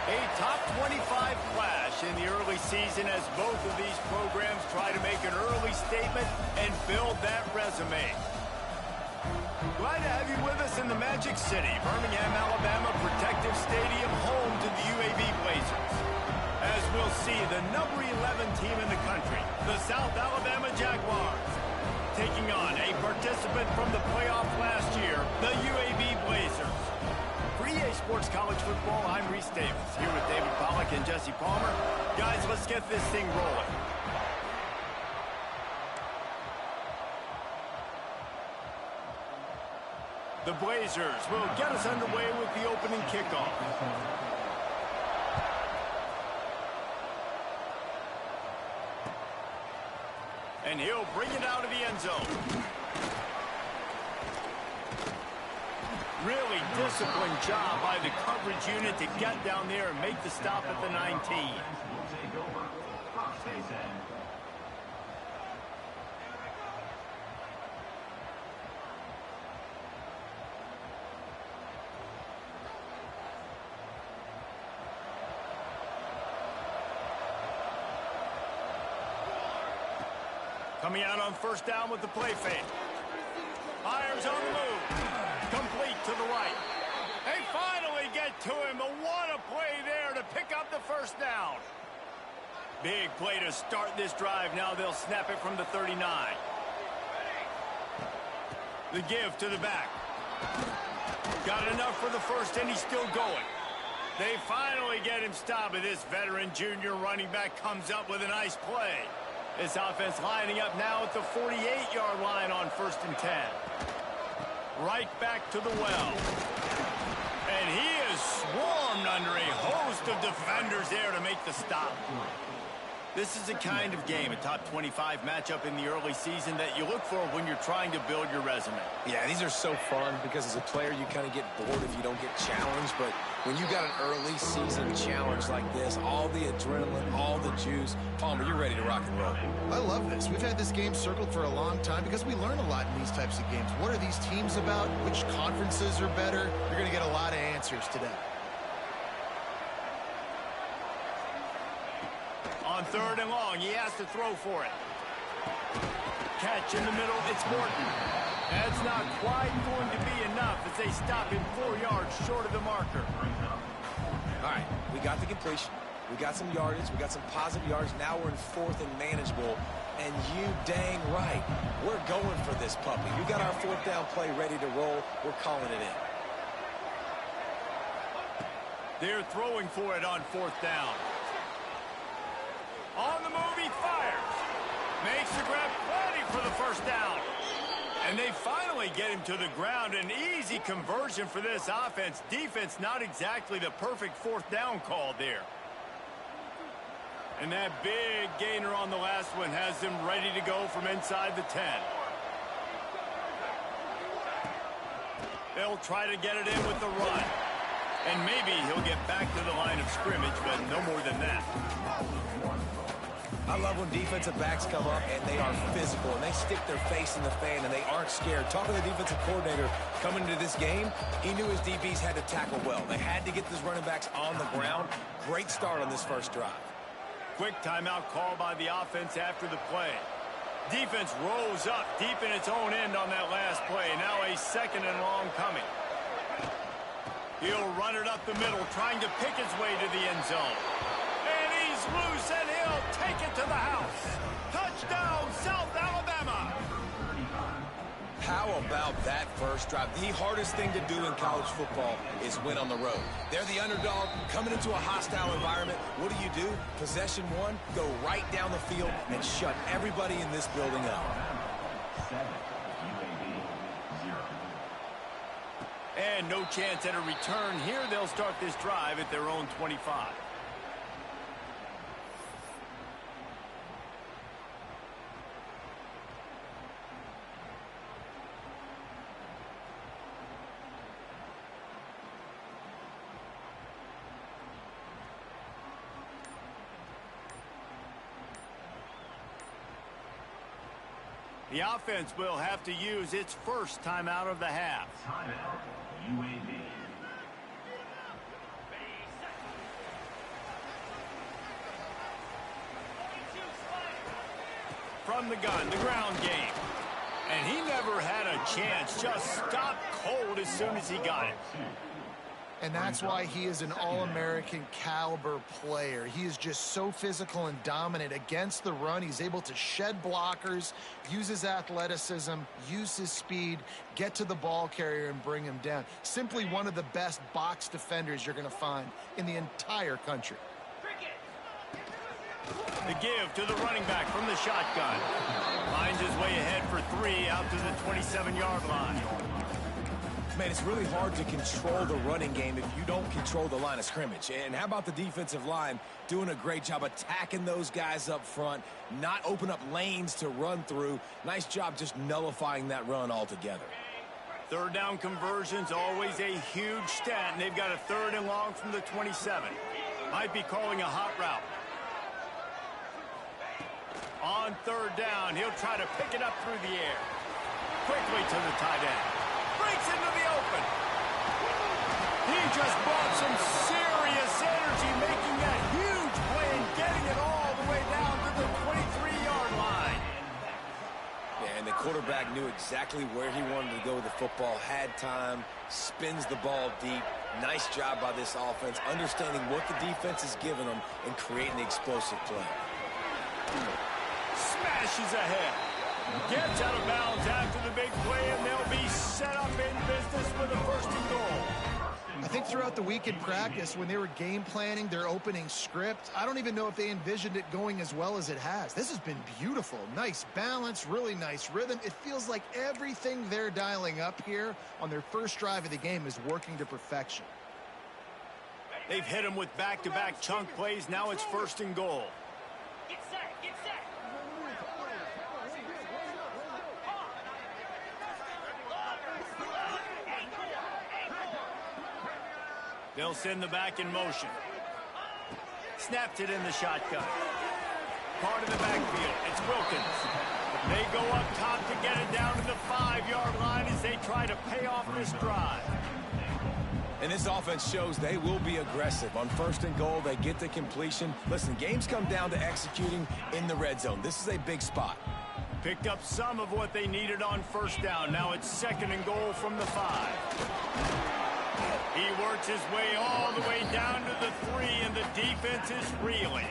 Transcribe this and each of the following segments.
A top 25 flash in the early season as both of these programs try to make an early statement and build that resume. Glad to have you with us in the Magic City, Birmingham, Alabama Protective Stadium, home to the UAB Blazers. As we'll see, the number 11 team in the country, the South Alabama Jaguars, taking on a participant from the playoff last year, the UAB Blazers. For EA Sports College Football, I'm Reese Davis, here with David Pollack and Jesse Palmer. Guys, let's get this thing rolling. The Blazers will get us underway with the opening kickoff. And he'll bring it out of the end zone. Really disciplined job by the coverage unit to get down there and make the stop at the 19. Coming out on first down with the play fake. Fires on the move. Complete to the right. They finally get to him, but what a play there to pick up the first down. Big play to start this drive. Now they'll snap it from the 39. The give to the back. Got enough for the first, and he's still going. They finally get him stopped, but this veteran junior running back comes up with a nice play. This offense lining up now at the 48-yard line on 1st and 10. Right back to the well. And he is swarmed under a host of defenders there to make the stop. This is the kind of game, a top 25 matchup in the early season, that you look for when you're trying to build your resume. Yeah, these are so fun because as a player you kind of get bored if you don't get challenged, but when you got an early season challenge like this, all the adrenaline, all the juice, Palmer, you're ready to rock and roll. I love this. We've had this game circled for a long time because we learn a lot in these types of games. What are these teams about? Which conferences are better? You're going to get a lot of answers today. On 3rd and long, he has to throw for it. Catch in the middle, it's Morton. That's not quite going to be enough as they stop him 4 yards short of the marker. All right, we got the completion. We got some yardage. We got some positive yards. Now we're in 4th and manageable. And you dang right, we're going for this puppy. We got our 4th down play ready to roll. We're calling it in. They're throwing for it on 4th down. On the move, he fires. Makes the grab, plenty for the first down. And they finally get him to the ground. An easy conversion for this offense. Defense not exactly the perfect 4th down call there. And that big gainer on the last one has them ready to go from inside the 10. They'll try to get it in with the run. And maybe he'll get back to the line of scrimmage, but no more than that. I love when defensive backs come up and they are physical and they stick their face in the fan and they aren't scared. Talking to the defensive coordinator coming into this game, he knew his DBs had to tackle well. They had to get these running backs on the ground. Great start on this first drive. Quick timeout called by the offense after the play. Defense rose up deep in its own end on that last play. Now a 2nd and long coming. He'll run it up the middle, trying to pick his way to the end zone. And he's loose, and he'll take it to the house. Touchdown, South Alabama. How about that first drive? The hardest thing to do in college football is win on the road. They're the underdog, coming into a hostile environment. What do? Possession 1, go right down the field and shut everybody in this building up. And no chance at a return here. They'll start this drive at their own 25. The offense will have to use its first timeout of the half. Timeout, UAB. from the gun, the ground game. And he never had a chance, just stopped cold as soon as he got it. And that's why he is an all-American caliber player. He is just so physical and dominant against the run. He's able to shed blockers, use his athleticism, use his speed, get to the ball carrier and bring him down. Simply one of the best box defenders you're going to find in the entire country. The give to the running back from the shotgun. Finds his way ahead for 3 out to the 27-yard line. Man, it's really hard to control the running game if you don't control the line of scrimmage. And how about the defensive line doing a great job attacking those guys up front, not open up lanes to run through. Nice job just nullifying that run altogether. Third down conversion's always a huge stat, and they've got a 3rd and long from the 27. Might be calling a hot route. On 3rd down, he'll try to pick it up through the air. Quickly to the tight end. Breaks into the open. He just brought some serious energy, making that huge play and getting it all the way down to the 23-yard line. Yeah, and the quarterback knew exactly where he wanted to go with the football, had time, spins the ball deep. Nice job by this offense, understanding what the defense is giving them and creating the explosive play. Smashes ahead. Gets out of bounds after the big play, and they'll be set up in business with a 1st and goal. I think throughout the week in practice, when they were game planning their opening script, I don't even know if they envisioned it going as well as it has. This has been beautiful. Nice balance, really nice rhythm. It feels like everything they're dialing up here on their first drive of the game is working to perfection. They've hit him with back-to-back chunk plays. Now it's 1st and goal. Get set, get set. They'll send the back in motion. Snapped it in the shotgun. Part of the backfield. It's Wilkins. They go up top to get it down to the 5-yard line as they try to pay off this drive. And this offense shows they will be aggressive. On 1st and goal, they get the completion. Listen, games come down to executing in the red zone. This is a big spot. Picked up some of what they needed on 1st down. Now it's 2nd and goal from the 5. He works his way all the way down to the 3, and the defense is reeling.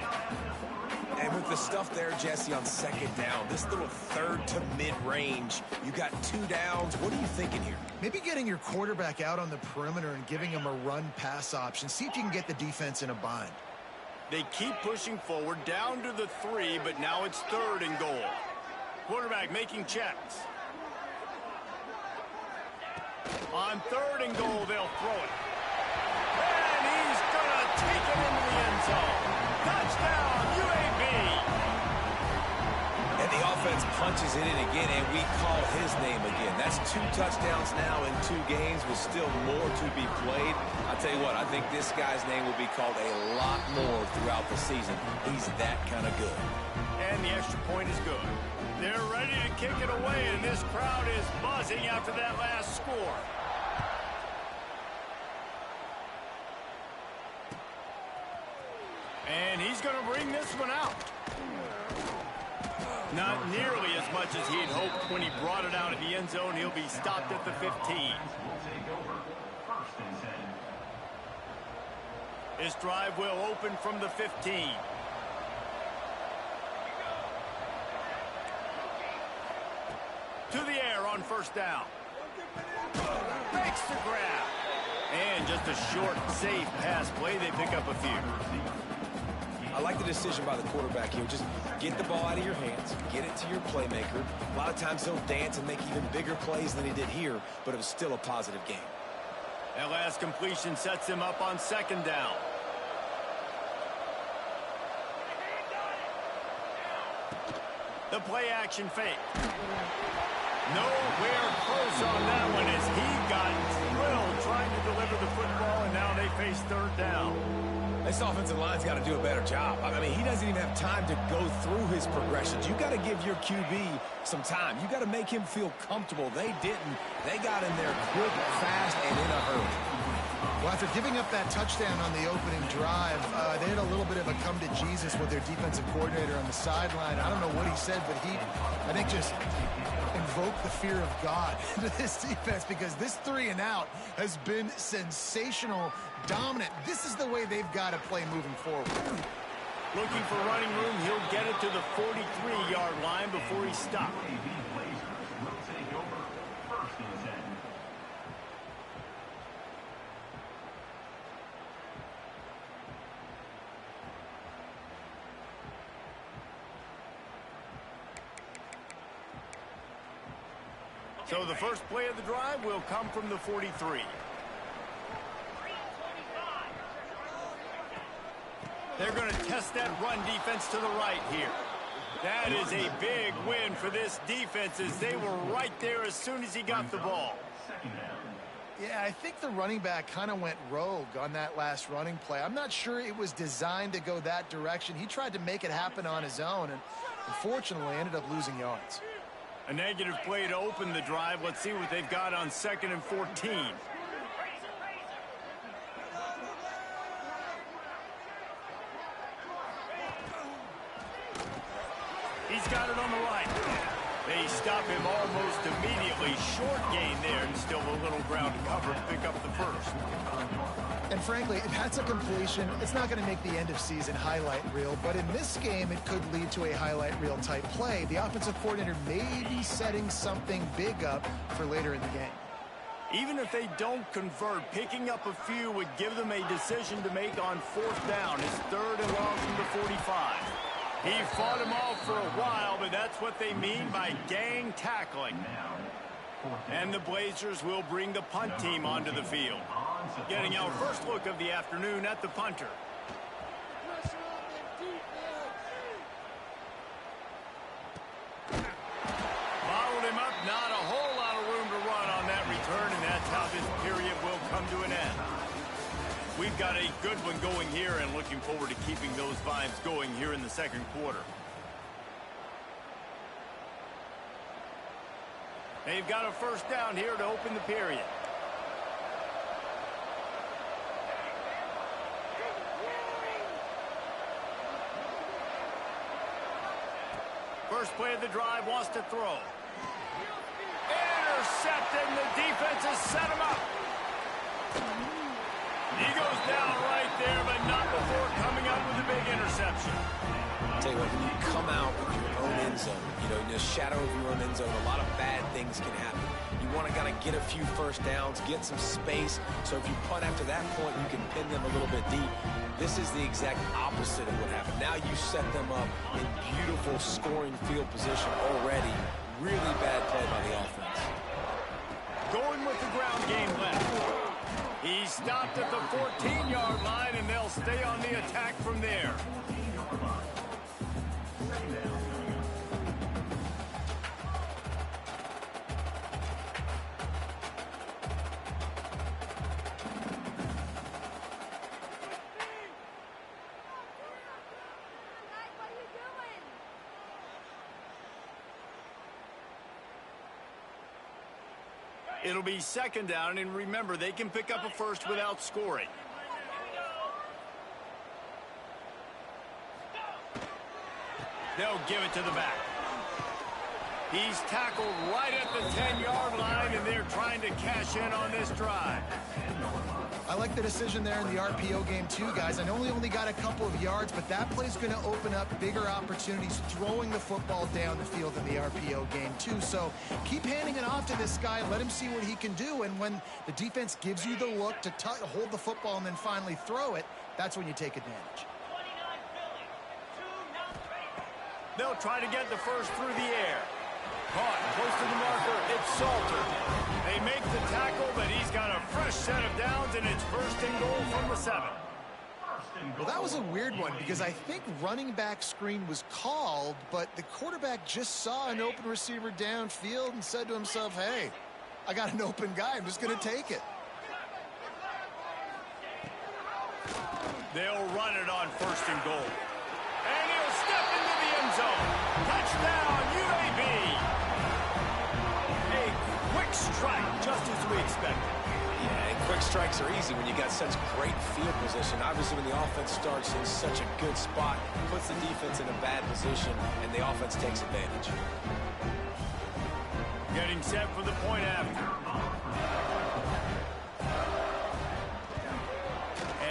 And with the stuff there, Jesse, on 2nd down, this little 3rd to mid-range, you got 2 downs. What are you thinking here? Maybe getting your quarterback out on the perimeter and giving him a run-pass option. See if you can get the defense in a bind. They keep pushing forward down to the 3, but now it's 3rd and goal. Quarterback making checks. On 3rd and goal, they'll throw it. And he's going to take it into the end zone. Touchdown, UAB. And the offense punches it in again, and we call his name again. That's 2 touchdowns now in 2 games with still more to be played. I'll tell you what, I think this guy's name will be called a lot more throughout the season. He's that kind of good. And the extra point is good. They're ready to kick it away, and this crowd is buzzing after that last score. And he's going to bring this one out. Not nearly as much as he'd hoped when he brought it out of the end zone. He'll be stopped at the 15. This drive will open from the 15. To the air on 1st down. Makes the grab. And just a short, safe pass play. They pick up a few. I like the decision by the quarterback here. Just get the ball out of your hands, get it to your playmaker. A lot of times he'll dance and make even bigger plays than he did here, but it was still a positive game. That last completion sets him up on 2nd down. The play action fake. Nowhere close on that one as he got drilled trying to deliver the football, and now they face 3rd down. This offensive line's got to do a better job. I mean, he doesn't even have time to go through his progressions. You got to give your QB some time. You got to make him feel comfortable. They didn't. They got in there quick, fast, and in a hurry. Well, after giving up that touchdown on the opening drive, they had a little bit of a come to Jesus with their defensive coordinator on the sideline. I don't know what he said, but he, I think, just invoked the fear of God into this defense, because this 3-and-out has been sensational, dominant. This is the way they've got to play moving forward. Looking for running room, he'll get it to the 43-yard line before he stopped. So the first play of the drive will come from the 43. They're going to test that run defense to the right here. That is a big win for this defense, as they were right there as soon as he got the ball. Yeah, I think the running back kind of went rogue on that last running play. I'm not sure it was designed to go that direction. He tried to make it happen on his own, and unfortunately ended up losing yards. A negative play to open the drive. Let's see what they've got on 2nd and 14. He's got it on the right. They stop him almost immediately. Short gain there, and still a little ground to cover to pick up the first. And frankly, if that's a completion, it's not going to make the end-of-season highlight reel, but in this game, it could lead to a highlight reel type play. The offensive coordinator may be setting something big up for later in the game. Even if they don't convert, picking up a few would give them a decision to make on 4th down. His 3rd and long from the 45. He fought him off for a while, but that's what they mean by gang tackling. And the Blazers will bring the punt team onto the field. Getting our first look of the afternoon at the punter. Bottled him up, not a whole lot of room to run on that return, and that's how this period will come to an end. We've got a good one going here, and looking forward to keeping those vibes going here in the second quarter. They've got a first down here to open the period. First play of the drive, wants to throw. Intercepted, and the defense has set him up. He goes down right there, but not before coming up with a big interception. I'll tell you what, when you come out with your own end zone, you know, in the shadow of your own end zone, a lot of bad things can happen. You want to kind of get a few first downs, get some space, so if you punt after that point, you can pin them a little bit deep. This is the exact opposite of what happened. Now you set them up in beautiful scoring field position already. Really bad play by the offense. Going with the ground game left. He stopped at the 14-yard line, and they'll stay on the attack from there. It'll be 2nd down, and remember, they can pick up a first without scoring. They'll give it to the back. He's tackled right at the 10-yard line, and they're trying to cash in on this drive. I like the decision there in the RPO game too, guys. I know he only got a couple of yards, but that play's going to open up bigger opportunities throwing the football down the field in the RPO game too. So keep handing it off to this guy. Let him see what he can do. And when the defense gives you the look to hold the football and then finally throw it, that's when you take advantage. They'll try to get the first through the air. Caught close to the marker. It's Salter. They make the tackle, but he's got a fresh set of downs, and it's 1st and goal from the 7. Well, that was a weird one because I think running back screen was called, but the quarterback just saw an open receiver downfield and said to himself, hey, I got an open guy. I'm just going to take it. They'll run it on 1st and goal. And he'll step into the end zone. Touchdown, UAB. A quick strike, just as we expected. Yeah, and quick strikes are easy when you got such great field position. Obviously, when the offense starts in such a good spot, puts the defense in a bad position, and the offense takes advantage. Getting set for the point after.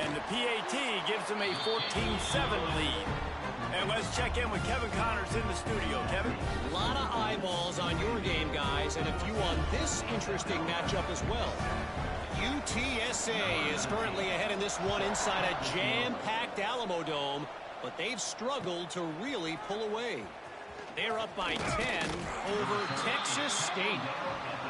And the PAT gives them a 14-7 lead. And let's check in with Kevin Connors in the studio. Kevin? A lot of eyeballs on your game, guys, and a few on this interesting matchup as well. UTSA is currently ahead in this one inside a jam-packed Alamo Dome, but they've struggled to really pull away. They're up by 10 over Texas State.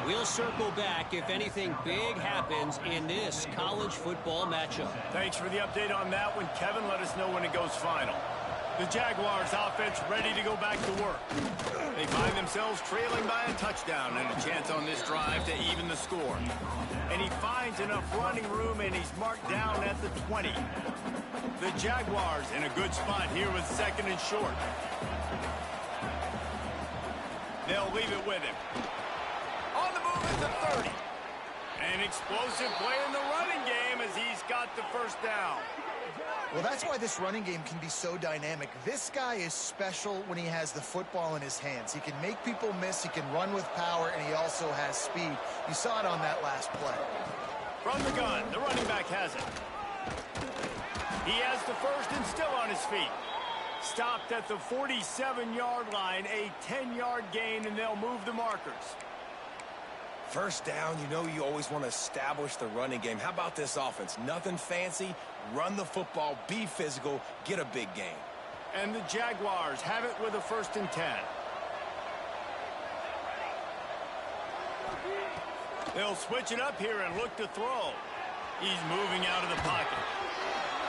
We'll circle back if anything big happens in this college football matchup. Thanks for the update on that one, Kevin. Let us know when it goes final. The Jaguars offense ready to go back to work. They find themselves trailing by a touchdown and a chance on this drive to even the score. And he finds enough running room, and he's marked down at the 20. The Jaguars in a good spot here with 2nd and short. They'll leave it with him. On the move at the 30. An explosive play in the running game as he's got the first down. Well, that's why this running game can be so dynamic. This guy is special when he has the football in his hands. He can make people miss, he can run with power, and he also has speed. You saw it on that last play. From the gun, the running back has it. He has the first and still on his feet. Stopped at the 47-yard line, a 10-yard gain, and they'll move the markers. First down, you know you always want to establish the running game. How about this offense? Nothing fancy. Run the football, be physical, get a big gain. And the Jaguars have it with a 1st and 10. They'll switch it up here and look to throw. He's moving out of the pocket.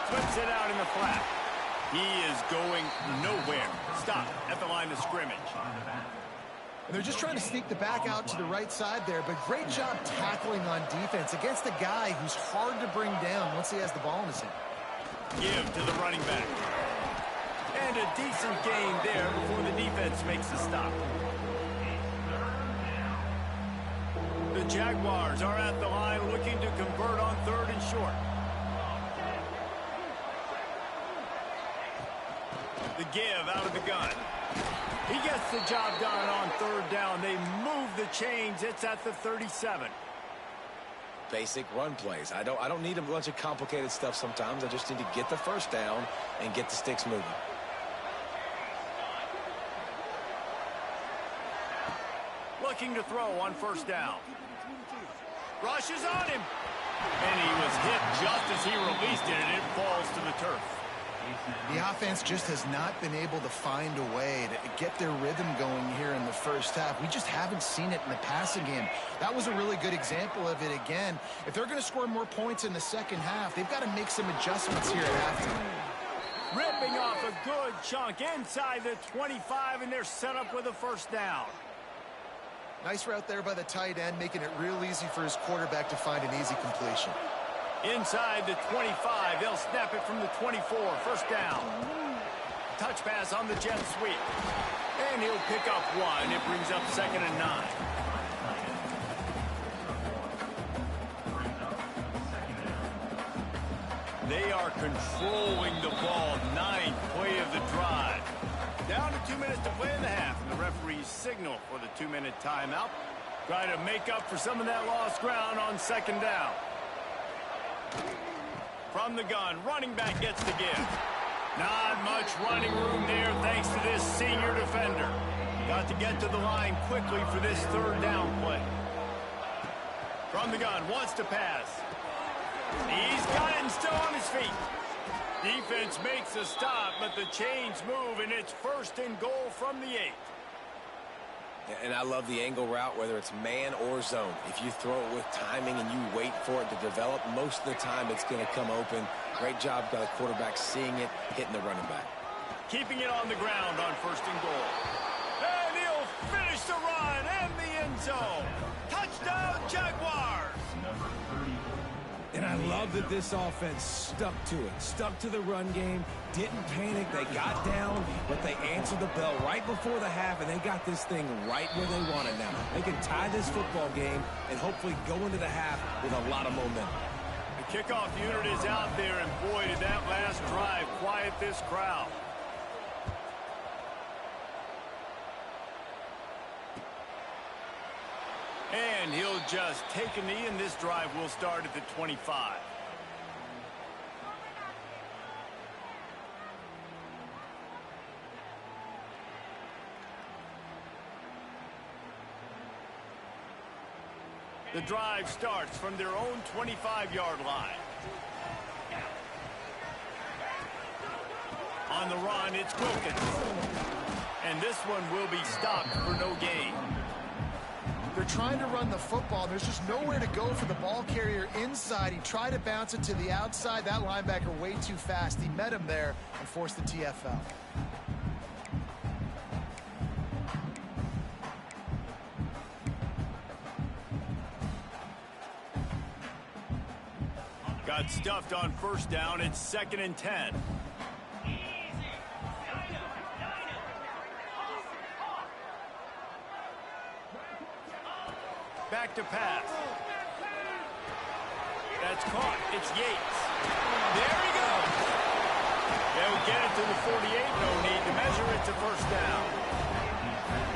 Flips it out in the flat. He is going nowhere. Stop at the line of scrimmage. And they're just trying to sneak the back out to the right side there, but great job tackling on defense against a guy who's hard to bring down once he has the ball in his hand. Give to the running back. And a decent gain there before the defense makes the stop. The Jaguars are at the line looking to convert on 3rd and short. The give out of the gun. He gets the job done on 3rd down. They move the chains. It's at the 37. Basic run plays. I don't need a bunch of complicated stuff sometimes. I just need to get the first down and get the sticks moving. Looking to throw on 1st down. Rushes on him. And he was hit just as he released it, and it falls to the turf. The offense just has not been able to find a way to get their rhythm going here in the first half. We just haven't seen it in the passing game. That was a really good example of it again. If they're going to score more points in the second half, they've got to make some adjustments here at halftime. Ripping off a good chunk inside the 25, and they're set up with a 1st down. Nice route there by the tight end, making it real easy for his quarterback to find an easy completion. Inside the 25, they'll snap it from the 24, 1st down. Touch pass on the jet sweep. And he'll pick up 1. It brings up 2nd and 9. They are controlling the ball. 9th play of the drive. Down to 2 minutes to play in the half, and the referees signal for the 2-minute timeout. Try to make up for some of that lost ground on 2nd down. From the gun, running back gets the give. Not much running room there thanks to this senior defender. Got to get to the line quickly for this 3rd down play. From the gun, wants to pass. He's got it and still on his feet. Defense makes a stop, but the chains move, and it's 1st and goal from the 8. And I love the angle route, whether it's man or zone. If you throw it with timing and you wait for it to develop, most of the time it's going to come open. Great job by the quarterback seeing it, hitting the running back. Keeping it on the ground on 1st and goal. And he'll finish the run and the end zone. Touchdown, Jaguars! And I love that this offense stuck to it, stuck to the run game, didn't panic. They got down, but they answered the bell right before the half, and they got this thing right where they want it now. They can tie this football game and hopefully go into the half with a lot of momentum. The kickoff unit is out there, and boy, did that last drive quiet this crowd. And he'll just take a knee, and this drive will start at the 25. The drive starts from their own 25-yard line. On the run, it's Wilkins. And this one will be stopped for no gain. They're trying to run the football. There's just nowhere to go for the ball carrier inside. He tried to bounce it to the outside. That linebacker way too fast. He met him there and forced the TFL. Got stuffed on first down. It's 2nd and 10. Back to pass. That's caught. It's Yates. There he goes. They'll get it to the 48. No need to measure it to first down.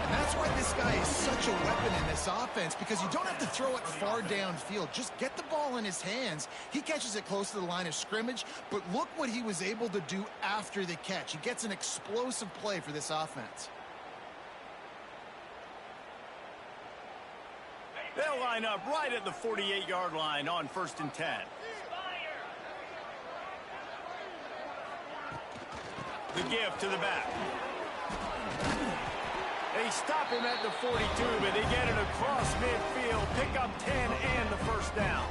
And that's why this guy is such a weapon in this offense, because you don't have to throw it far downfield. Just get the ball in his hands. He catches it close to the line of scrimmage, but look what he was able to do after the catch. He gets an explosive play for this offense. They'll line up right at the 48-yard line on 1st and 10. The give to the back. They stop him at the 42, but they get it across midfield, pick up 10 and the first down.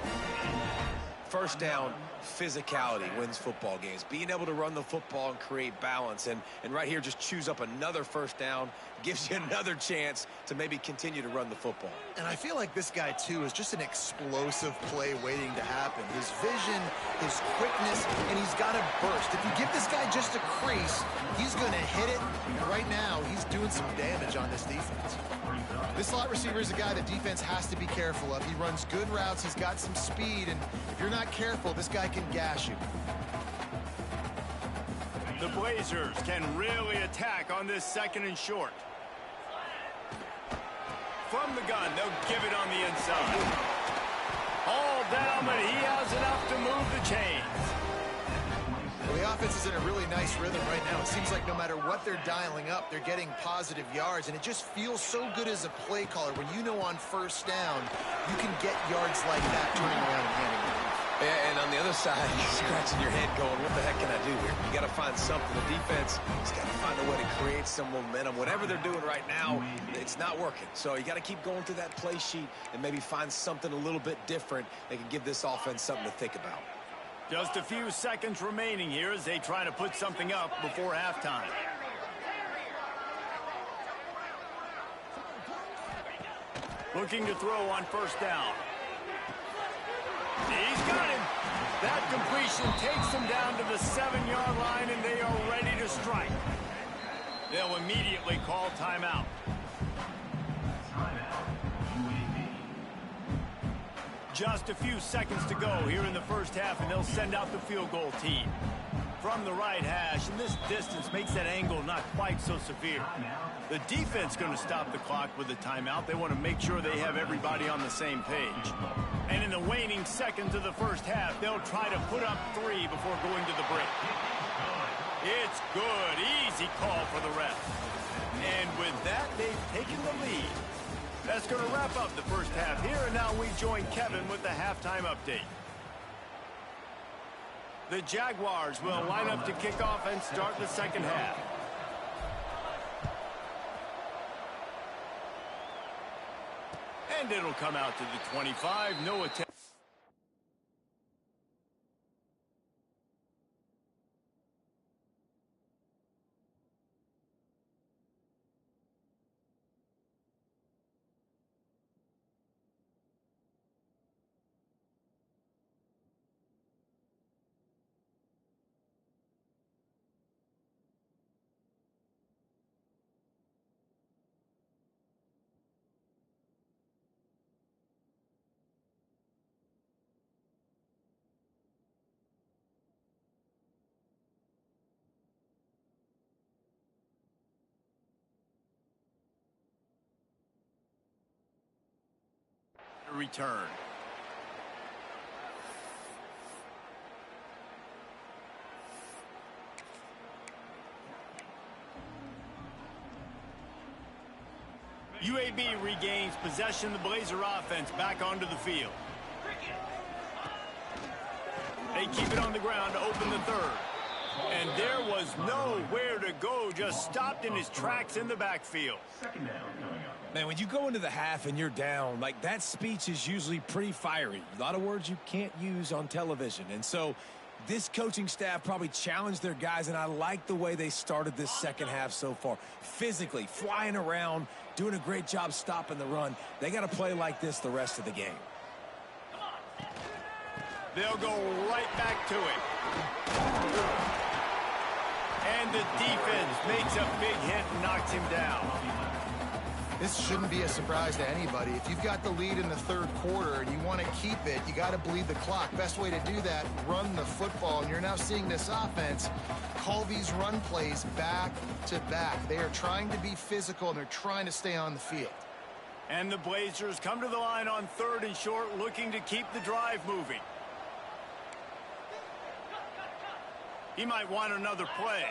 First down, physicality wins football games. Being able to run the football and create balance. And right here, just choose up another first down, gives you another chance to maybe continue to run the football. And I feel like this guy, too, is just an explosive play waiting to happen. His vision, his quickness, and he's got a burst. If you give this guy just a crease, he's going to hit it. And right now, he's doing some damage on this defense. This slot receiver is a guy the defense has to be careful of. He runs good routes. He's got some speed. And if you're not careful, this guy can gash you. The Blazers can really attack on this 2nd and short. From the gun, they'll give it on the inside. All down, but he has enough to move the chains. Well, the offense is in a really nice rhythm right now. It seems like no matter what they're dialing up, they're getting positive yards, and it just feels so good as a play caller when you know on first down you can get yards like that turning around and handing it. Yeah, and on the other side, you're scratching your head going, what the heck can I do here? You got to find something. The defense has got to find a way to create some momentum. Whatever they're doing right now, it's not working. So you got to keep going through that play sheet and maybe find something a little bit different that can give this offense something to think about. Just a few seconds remaining here as they try to put something up before halftime. Looking to throw on first down. He's got him. That completion takes them down to the 7-yard line, and they are ready to strike. They'll immediately call timeout. Just a few seconds to go here in the first half, and they'll send out the field goal team. From the right hash, and this distance makes that angle not quite so severe. The defense going to stop the clock with a timeout. They want to make sure they have everybody on the same page. And in the waning seconds of the first half, they'll try to put up 3 before going to the break. It's good. Easy call for the ref. And with that, they've taken the lead. That's going to wrap up the first half here, and now we join Kevin with the halftime update. The Jaguars will line up to kick off and start the second half. And it'll come out to the 25. No attempt. return. UAB regains possession of the Blazer offense back onto the field. They keep it on the ground to open the third. And there was nowhere to go, just stopped in his tracks in the backfield. Man, when you go into the half and you're down, like, that speech is usually pretty fiery. A lot of words you can't use on television. And so this coaching staff probably challenged their guys, and I like the way they started this second half so far. Physically, flying around, doing a great job stopping the run. They got to play like this the rest of the game. They'll go right back to it. And the defense makes a big hit and knocks him down. This shouldn't be a surprise to anybody. If you've got the lead in the third quarter and you want to keep it, you got to bleed the clock. Best way to do that, run the football. And you're now seeing this offense call these run plays back to back. They are trying to be physical, and they're trying to stay on the field. And the Blazers come to the line on 3rd and short, looking to keep the drive moving. He might want another play.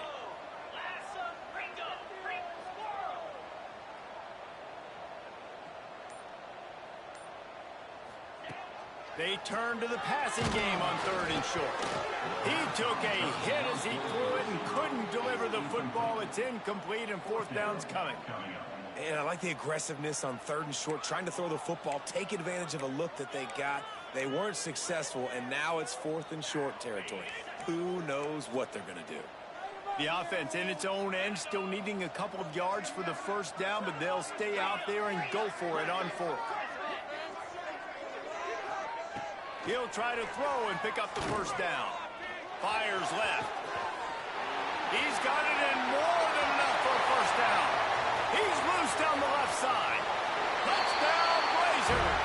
They turn to the passing game on 3rd and short. He took a hit as he threw it and couldn't deliver the football. It's incomplete, and 4th down's coming. And I like the aggressiveness on 3rd and short, trying to throw the football, take advantage of a look that they got. They weren't successful, and now it's 4th and short territory. Who knows what they're going to do? The offense in its own end, still needing a couple of yards for the 1st down, but they'll stay out there and go for it on 4th. He'll try to throw and pick up the 1st down. Fires left. He's got it in more than enough for a 1st down. He's loose down the left side. Touchdown, Blazers.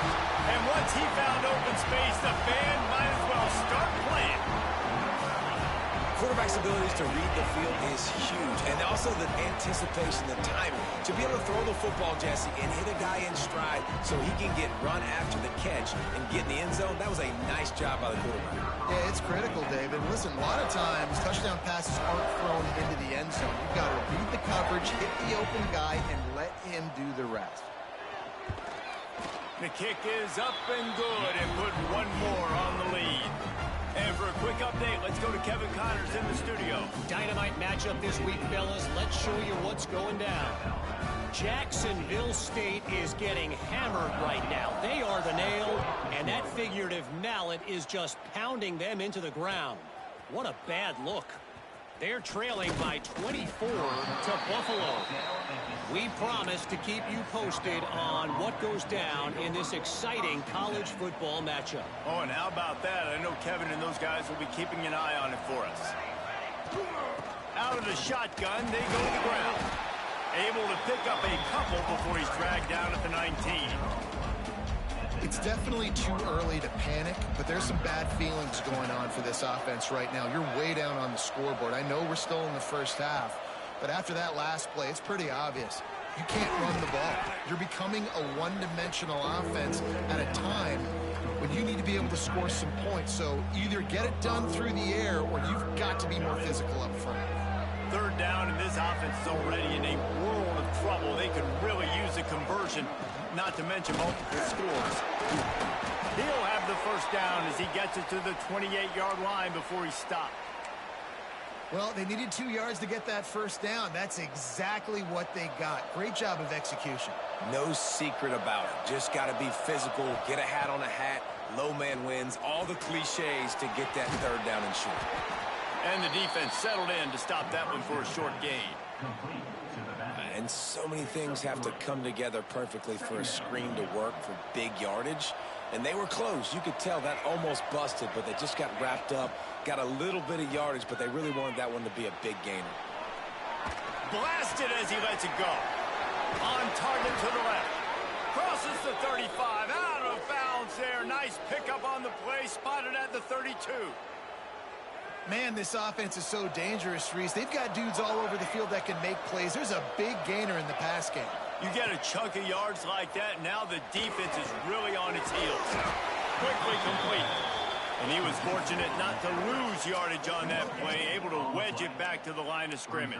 And once he found open space, the band might as well start playing. Quarterback's abilities to read the field is huge, and also the anticipation, the timing. To be able to throw the football, Jesse, and hit a guy in stride so he can get run after the catch and get in the end zone, that was a nice job by the quarterback. Yeah, it's critical, David. Listen, a lot of times touchdown passes aren't thrown into the end zone. You've got to read the coverage, hit the open guy, and let him do the rest. The kick is up and good, and put one more on the lead. And for a quick update, let's go to Kevin Connors in the studio. Dynamite matchup this week, fellas. Let's show you what's going down. Jacksonville State is getting hammered right now. They are the nail, and that figurative mallet is just pounding them into the ground. What a bad look. They're trailing by 24 to Buffalo. We promise to keep you posted on what goes down in this exciting college football matchup. Oh, and how about that? I know Kevin and those guys will be keeping an eye on it for us. Out of the shotgun, they go to the ground. Able to pick up a couple before he's dragged down at the 19. It's definitely too early to panic, but there's some bad feelings going on for this offense right now. You're way down on the scoreboard. I know we're still in the first half, but after that last play, it's pretty obvious. You can't run the ball. You're becoming a one-dimensional offense at a time when you need to be able to score some points. So either get it done through the air, or you've got to be more physical up front. 3rd down, and this offense is already in a world of trouble. They could really use a conversion, not to mention multiple scores. He'll have the 1st down as he gets it to the 28-yard line before he stopped. Well, they needed 2 yards to get that 1st down. That's exactly what they got. Great job of execution. No secret about it. Just got to be physical, get a hat on a hat, low man wins, all the cliches to get that 3rd down and short. And the defense settled in to stop that one for a short gain. And so many things have to come together perfectly for a screen to work for big yardage. And they were close. You could tell that almost busted, but they just got wrapped up, got a little bit of yardage, but they really wanted that one to be a big gainer. Blasted as he lets it go. On target to the left. Crosses the 35. Out of bounds there. Nice pickup on the play. Spotted at the 32. Man, this offense is so dangerous, Reese. They've got dudes all over the field that can make plays. There's a big gainer in the pass game. You get a chunk of yards like that, now the defense is really on its heels. Quickly complete. And he was fortunate not to lose yardage on that play, able to wedge it back to the line of scrimmage.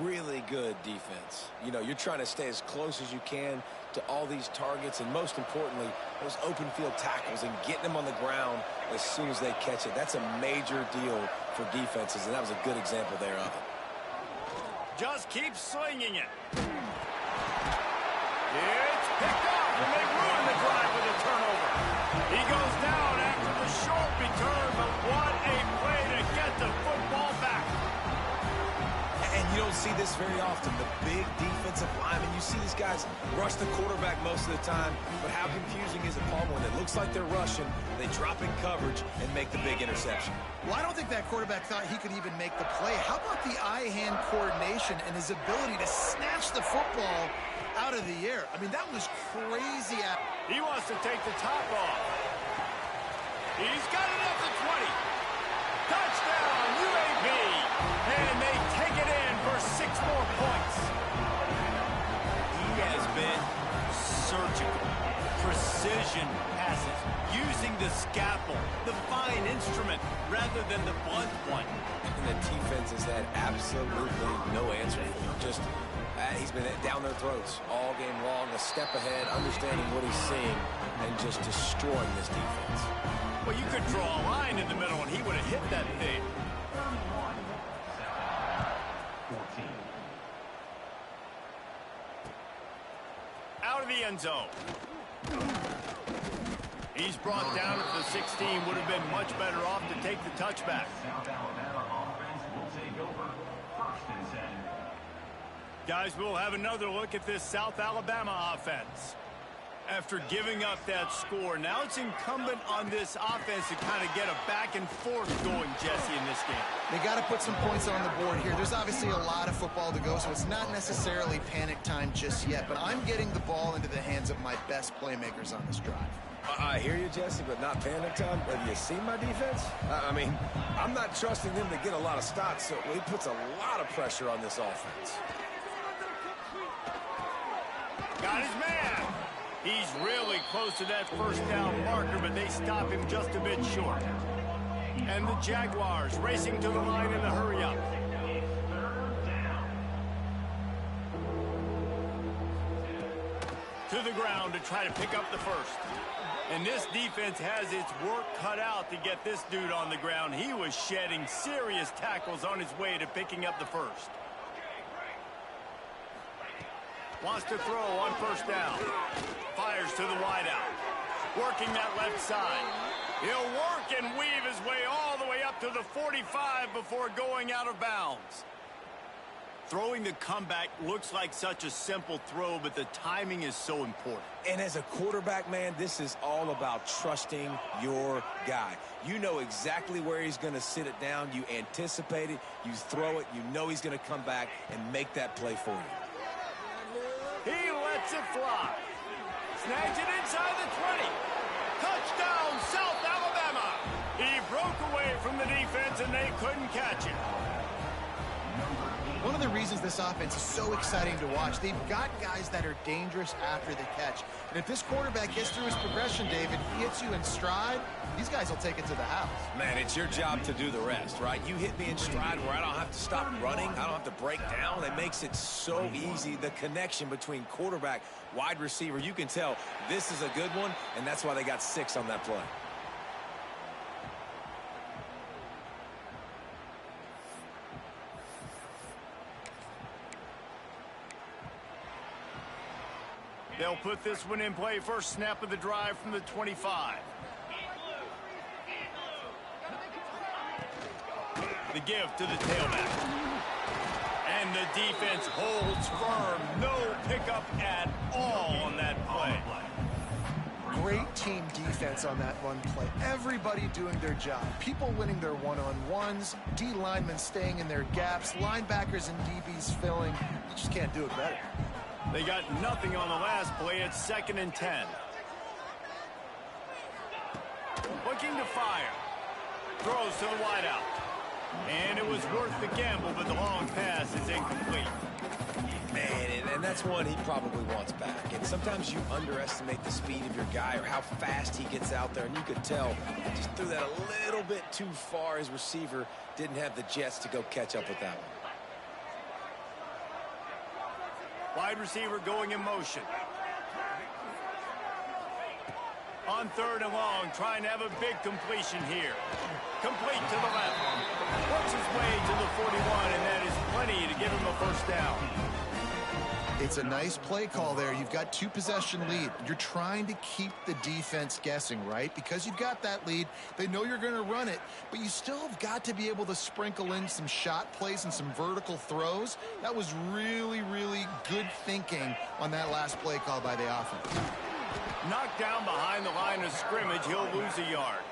Really good defense. You know, you're trying to stay as close as you can to all these targets, and most importantly, those open field tackles and getting them on the ground as soon as they catch it. That's a major deal for defenses, and that was a good example there of it. Just keep slinging it. It's picked off, and they ruin the drive with a turnover. He goes down after the short return, but what a play to get the football back. And you don't see this very often. The big defensive linemen, you see these guys rush the quarterback most of the time, but how confusing is it, Paul, when it looks like they're rushing, they drop in coverage and make the big interception? Well, I don't think that quarterback thought he could even make the play. How about the eye-hand coordination and his ability to snatch the football out of the air? I mean, that was crazy. He wants to take the top off. He's got it at the 20. Touchdown, UAB. And they take it in for 6 more points. He has been surgical. Precision passes, using the scalpel, the fine instrument, rather than the blunt one. And the defense has had absolutely no answer for him. Just, he's been down their throats all game long, a step ahead, understanding what he's seeing, and just destroying this defense. Well, you could draw a line in the middle, and he would have hit that thing. Out of the end zone. He's brought down at the 16. Would have been much better off to take the touchback. Guys, we'll have another look at this South Alabama offense. After giving up that score, now it's incumbent on this offense to kind of get a back and forth going, Jesse, in this game. They got to put some points on the board here. There's obviously a lot of football to go, so it's not necessarily panic time just yet, but I'm getting the ball into the hands of my best playmakers on this drive. I hear you, Jesse, but not panic time. Have you seen my defense? I mean, I'm not trusting them to get a lot of stops, so he puts a lot of pressure on this offense. Got his man. He's really close to that first down marker, but they stop him just a bit short. And the Jaguars racing to the line in the hurry-up. To the ground to try to pick up the first. And this defense has its work cut out to get this dude on the ground. He was shedding serious tackles on his way to picking up the first. Wants to throw on first down. Fires to the wideout. Working that left side. He'll work and weave his way all the way up to the 45 before going out of bounds. Throwing the comeback looks like such a simple throw, but the timing is so important. And as a quarterback, man, this is all about trusting your guy. You know exactly where he's going to sit it down. You anticipate it. You throw it. You know he's going to come back and make that play for you. He lets it fly. Snags it inside the 20. Touchdown, South Alabama. He broke away from the defense, and they couldn't catch him. One of the reasons this offense is so exciting to watch, they've got guys that are dangerous after the catch. And if this quarterback gets through his progression, David, he hits you in stride, these guys will take it to the house. Man, it's your job to do the rest, right? You hit me in stride where I don't have to stop running. I don't have to break down. It makes it so easy. The connection between quarterback, wide receiver, you can tell this is a good one, and that's why they got 6 on that play. They'll put this one in play. First snap of the drive from the 25. The give to the tailback. And the defense holds firm. No pickup at all on that play. Great team defense on that run play. Everybody doing their job. People winning their one-on-ones. D linemen staying in their gaps. Linebackers and DBs filling. You just can't do it better. They got nothing on the last play. It's 2nd and 10. Looking to fire. Throws to the wideout. And it was worth the gamble, but the long pass is incomplete. Man, and that's one he probably wants back. And sometimes you underestimate the speed of your guy or how fast he gets out there. And you could tell he just threw that a little bit too far. His receiver didn't have the jets to go catch up with that one. Wide receiver going in motion. On 3rd and long, trying to have a big completion here. Complete to the left. Works his way to the 41, and that is plenty to give him a first down. It's a nice play call there. You've got 2-possession lead. You're trying to keep the defense guessing, right? Because you've got that lead, they know you're going to run it, but you still have got to be able to sprinkle in some shot plays and some vertical throws. That was really, really good thinking on that last play call by the offense. Knocked down behind the line of scrimmage, he'll lose a yard.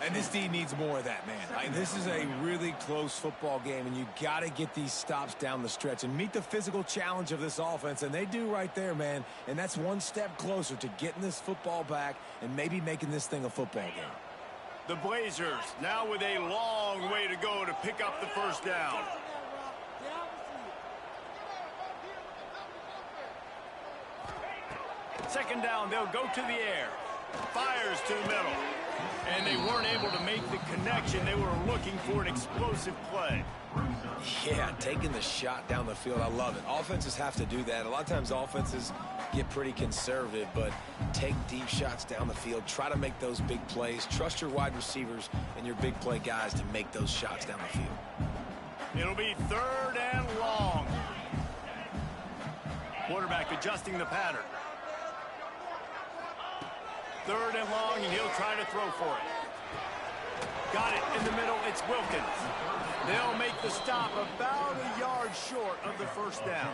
And this D needs more of that, man. This is a really close football game, and you got to get these stops down the stretch and meet the physical challenge of this offense, and they do right there, man. And that's one step closer to getting this football back and maybe making this thing a football game. The Blazers now with a long way to go to pick up the first down. Second down, they'll go to the air. Fires to the middle. And they weren't able to make the connection. They were looking for an explosive play. Yeah, taking the shot down the field, I love it. Offenses have to do that. A lot of times offenses get pretty conservative, but take deep shots down the field. Try to make those big plays. Trust your wide receivers and your big play guys to make those shots down the field. It'll be 3rd and long. Quarterback adjusting the pattern. 3rd and long, and he'll try to throw for it. Got it in the middle. It's Wilkins. They'll make the stop about a yard short of the first down.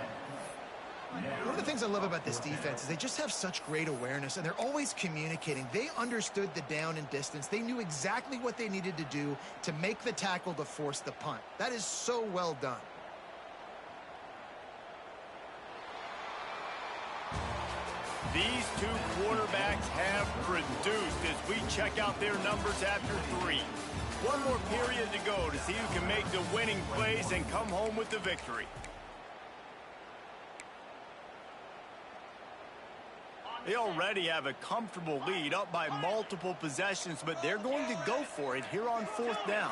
One of the things I love about this defense is they just have such great awareness, and they're always communicating. They understood the down and distance. They knew exactly what they needed to do to make the tackle to force the punt. That is so well done. These two quarterbacks have produced as we check out their numbers after 3. One more period to go to see who can make the winning plays and come home with the victory. They already have a comfortable lead, up by multiple possessions, but they're going to go for it here on 4th down.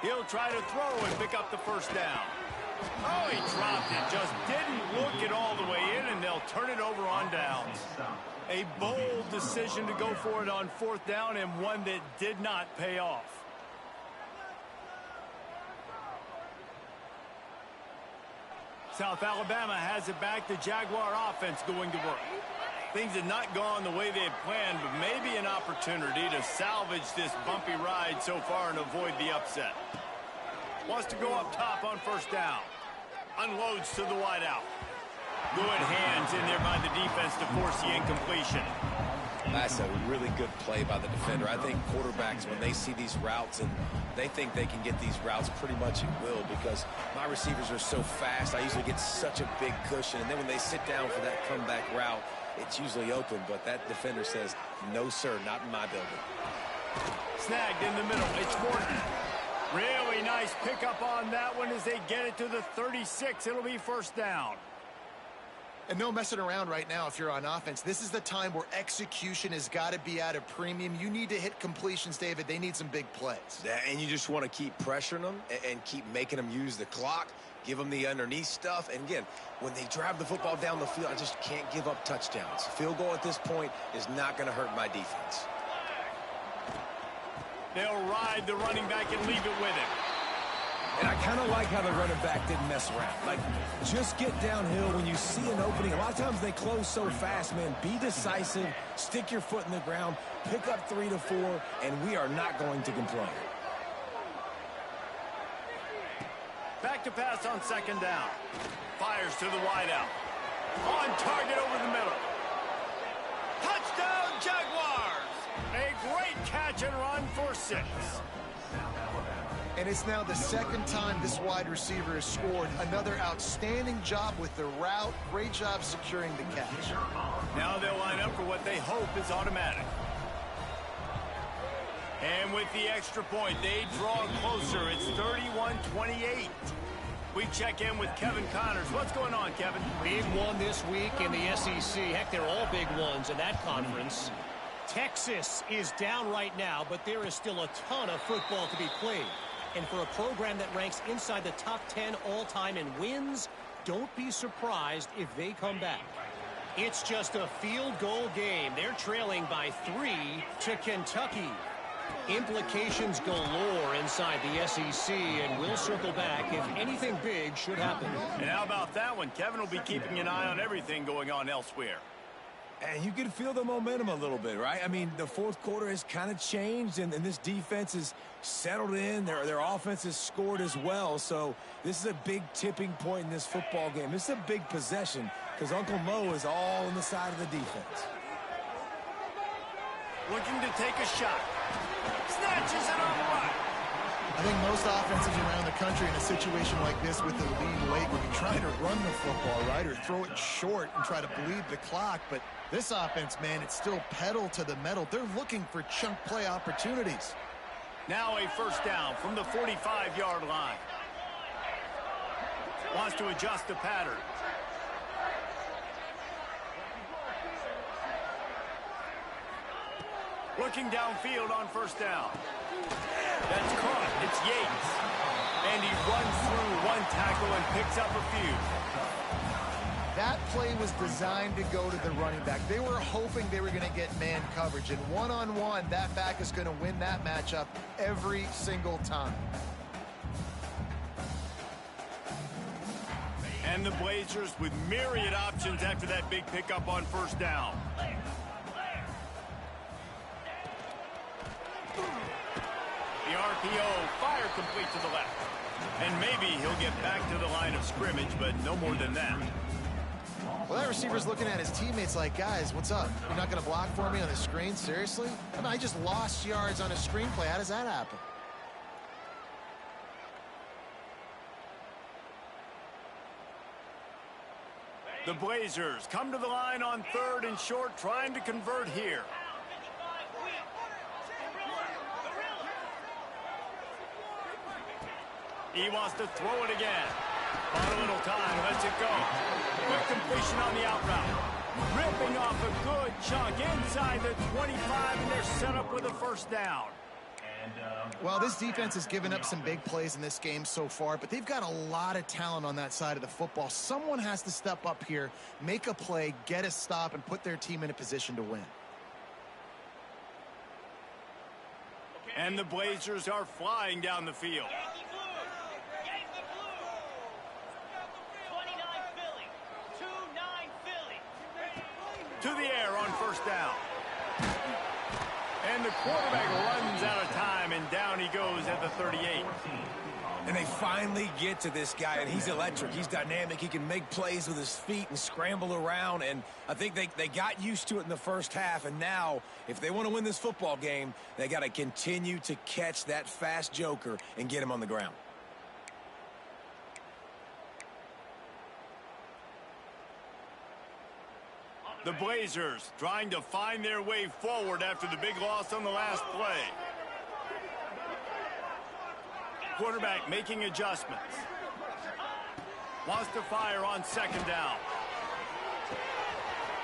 He'll try to throw and pick up the first down. Oh, he dropped it. Just didn't look it all the way in, and they'll turn it over on downs. A bold decision to go for it on 4th down, and one that did not pay off. South Alabama has it back. The Jaguar offense going to work. Things had not gone the way they had planned, but maybe an opportunity to salvage this bumpy ride so far and avoid the upset. Wants to go up top on 1st down. Unloads to the wideout. Good hands in there by the defense to force the incompletion. That's a really good play by the defender. I think quarterbacks, when they see these routes and they think they can get these routes pretty much at will, because my receivers are so fast, I usually get such a big cushion. And then when they sit down for that comeback route, it's usually open. But that defender says, no, sir, not in my building. Snagged in the middle. It's Morton. Really nice pickup on that one as they get it to the 36. It'll be 1st down. And no messing around right now if you're on offense. This is the time where execution has got to be at a premium. You need to hit completions, David. They need some big plays. And you just want to keep pressuring them and keep making them use the clock, give them the underneath stuff. And again, when they drive the football down the field, I just can't give up touchdowns. Field goal at this point is not going to hurt my defense. They'll ride the running back and leave it with him. And I kind of like how the running back didn't mess around. Like, just get downhill when you see an opening. A lot of times they close so fast, man. Be decisive, stick your foot in the ground, pick up 3 to 4, and we are not going to complain. Back to pass on 2nd down. Fires to the wideout. On target over the middle. Touchdown, Jaguars! A great catch and run for 6. And it's now the 2nd time this wide receiver has scored. Another outstanding job with the route. Great job securing the catch. Now they'll line up for what they hope is automatic. And with the extra point, they draw closer. It's 31-28. We check in with Kevin Connors. What's going on, Kevin? Big one this week in the SEC. Heck, they're all big ones in that conference. Texas is down right now, but there is still a ton of football to be played. And for a program that ranks inside the top 10 all-time in wins, don't be surprised if they come back. It's just a field goal game. They're trailing by 3 to Kentucky. Implications galore inside the SEC, and we'll circle back if anything big should happen. And how about that one? Kevin will be keeping an eye on everything going on elsewhere. And you can feel the momentum a little bit, right? I mean, the fourth quarter has kind of changed, and this defense is settled in. Their offense has scored as well. So this is a big tipping point in this football game. This is a big possession because Uncle Mo is all on the side of the defense. Looking to take a shot. Snatches it on the right. I think most offenses around the country in a situation like this with the lead late would be trying to run the football, right, or throw it short and try to bleed the clock. But this offense, man, it's still pedal to the metal. They're looking for chunk play opportunities. Now a first down from the 45-yard line. Wants to adjust the pattern. Looking downfield on first down. That's caught. It's Yates. And he runs through one tackle and picks up a few. That play was designed to go to the running back. They were hoping they were going to get man coverage. And one-on-one, that back is going to win that matchup every single time. And the Blazers with myriad options after that big pickup on first down. The RPO, fire complete to the left. And maybe he'll get back to the line of scrimmage, but no more than that. Well, that receiver's looking at his teammates like, guys, what's up? You're not going to block for me on the screen? Seriously? I mean, I just lost yards on a screenplay. How does that happen? The Blazers come to the line on 3rd and short, trying to convert here. He wants to throw it again. On a little time, lets it go. Quick completion on the out route. Ripping off a good chunk inside the 25, and they're set up with a first down. Well, this defense has given up some big plays in this game so far, but they've got a lot of talent on that side of the football. Someone has to step up here, make a play, get a stop, and put their team in a position to win. And the Blazers are flying down the field. To the air on first down. And the quarterback runs out of time, and down he goes at the 38. And they finally get to this guy, and he's electric. He's dynamic. He can make plays with his feet and scramble around, and I think they got used to it in the first half, and now if they want to win this football game, they got to continue to catch that fast joker and get him on the ground. The Blazers trying to find their way forward after the big loss on the last play. Quarterback making adjustments. Wants to fire on second down.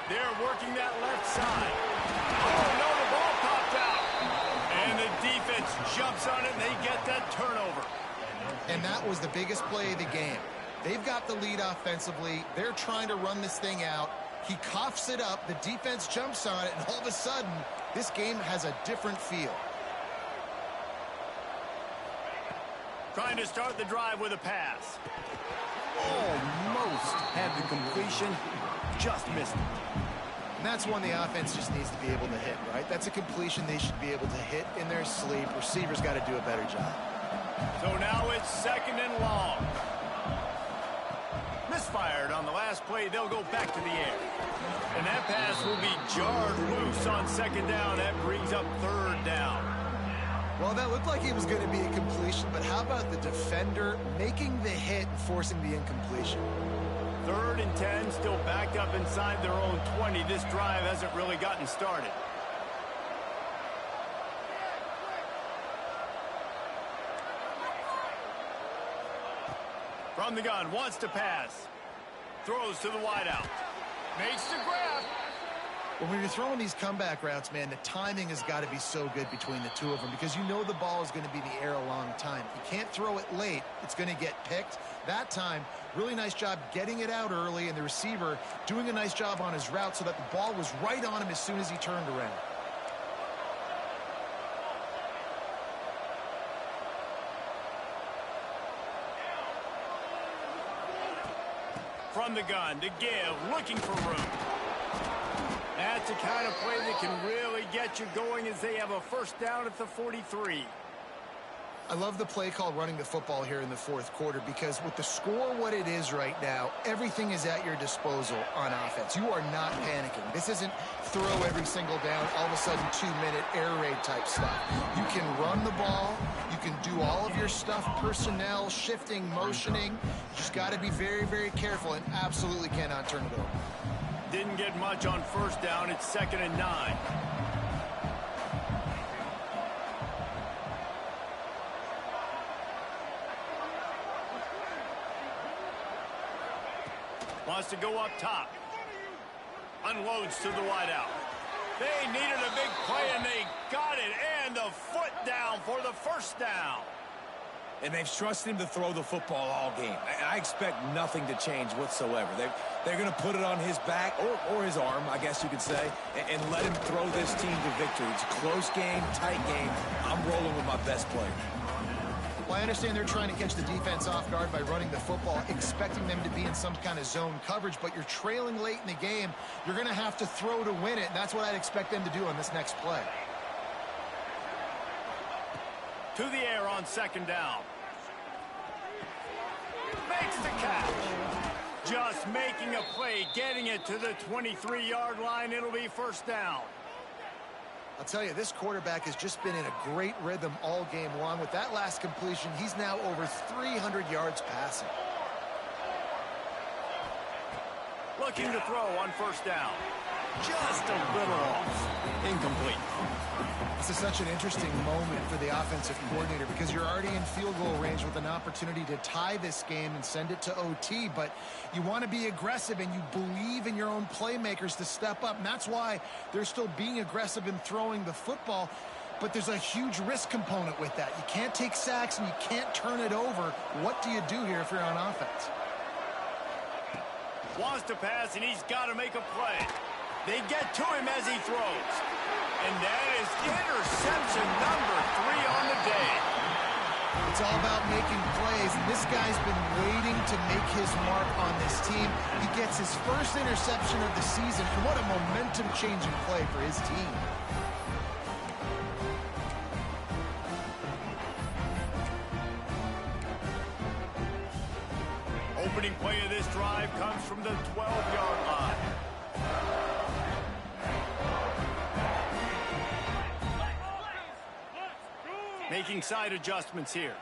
They're working that left side. Oh, no, the ball popped out. And the defense jumps on it, and they get that turnover. And that was the biggest play of the game. They've got the lead offensively. They're trying to run this thing out. He coughs it up, the defense jumps on it, and all of a sudden, this game has a different feel. Trying to start the drive with a pass. Almost had the completion, just missed it. And that's one the offense just needs to be able to hit, right? That's a completion they should be able to hit in their sleep. Receivers got to do a better job. So now it's 2nd and long. Misfired on the last play. They'll go back to the air. And that pass will be jarred loose on 2nd down. That brings up 3rd down. Well, that looked like it was going to be a completion, but how about the defender making the hit and forcing the incompletion? 3rd and 10, still backed up inside their own 20. This drive hasn't really gotten started. From the gun, wants to pass. Throws to the wideout. Makes the grab. Well, when you're throwing these comeback routes, man, the timing has got to be so good between the two of them because you know the ball is going to be in the air a long time. You can't throw it late. It's going to get picked. That time, really nice job getting it out early, and the receiver doing a nice job on his route so that the ball was right on him as soon as he turned around. From the gun to give, looking for room. That's the kind of play that can really get you going as they have a first down at the 43. I love the play called running the football here in the fourth quarter because with the score what it is right now, everything is at your disposal on offense. You are not panicking. This isn't throw every single down, all of a sudden 2-minute air raid type stuff. You can run the ball. You can do all of your stuff, personnel, shifting, motioning. You just got to be very, very careful and absolutely cannot turn it over. Didn't get much on first down. It's 2nd and 9. Wants to go up top. Unloads to the wideout. They needed a big play, and they got it. And the foot down for the first down. And they've trusted him to throw the football all game. And I expect nothing to change whatsoever. They're going to put it on his back, or his arm, I guess you could say, and let him throw this team to victory. It's a close game, tight game. I'm rolling with my best player. Well, I understand they're trying to catch the defense off guard by running the football, expecting them to be in some kind of zone coverage, but you're trailing late in the game. You're going to have to throw to win it, and that's what I'd expect them to do on this next play. To the air on 2nd down. Makes the catch. Just making a play, getting it to the 23-yard line. It'll be first down. I'll tell you, this quarterback has just been in a great rhythm all game long. With that last completion, he's now over 300 yards passing. Looking to throw on first down. Just a little off. Incomplete. This is such an interesting moment for the offensive coordinator because you're already in field goal range with an opportunity to tie this game and send it to OT, but you want to be aggressive and you believe in your own playmakers to step up, and that's why they're still being aggressive in throwing the football, but there's a huge risk component with that. You can't take sacks and you can't turn it over. What do you do here if you're on offense? Wants to pass, and he's got to make a play. They get to him as he throws. And that is interception number 3 on the day. It's all about making plays, and this guy's been waiting to make his mark on this team. He gets his first interception of the season, and what a momentum-changing play for his team. Opening play of this drive comes from the 12-yard line. Making side adjustments here.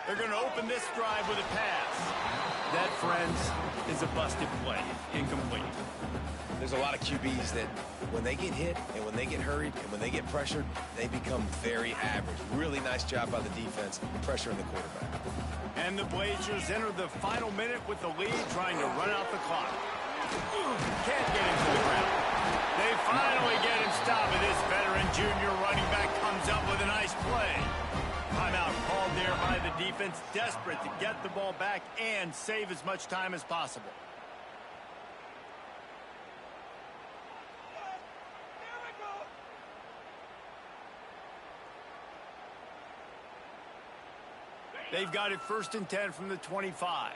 They're going to open this drive with a pass. That, friends, is a busted play. Incomplete. There's a lot of QBs that when they get hit and when they get hurried and when they get pressured, they become very average. Really nice job by the defense pressuring the quarterback. And the Blazers enter the final minute with the lead, trying to run out the clock. Can't get him to the ground. They finally get him stopped, and this veteran junior running back comes up with a nice play. Timeout called there by the defense, desperate to get the ball back and save as much time as possible. They've got it 1st and 10 from the 25.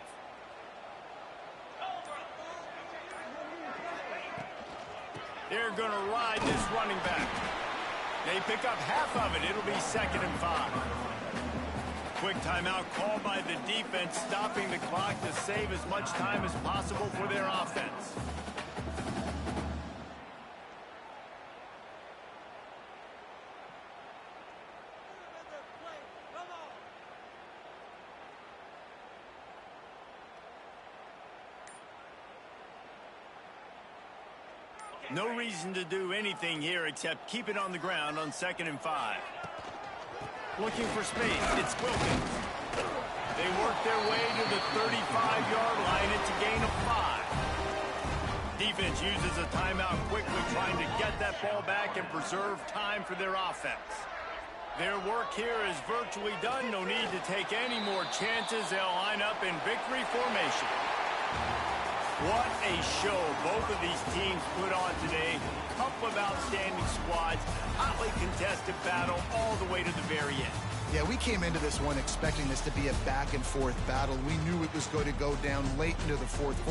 They're going to ride this running back. They pick up half of it. It'll be 2nd and 5. Quick timeout called by the defense, stopping the clock to save as much time as possible for their offense. No reason to do anything here except keep it on the ground on 2nd and 5. Looking for space. It's Wilkins. They work their way to the 35-yard line. It's a gain of 5. Defense uses a timeout quickly, trying to get that ball back and preserve time for their offense. Their work here is virtually done. No need to take any more chances. They'll line up in victory formation. What a show both of these teams put on today. Couple of outstanding squads. Hotly contested battle all the way to the very end. Yeah, we came into this one expecting this to be a back-and-forth battle. We knew it was going to go down late into the fourth quarter.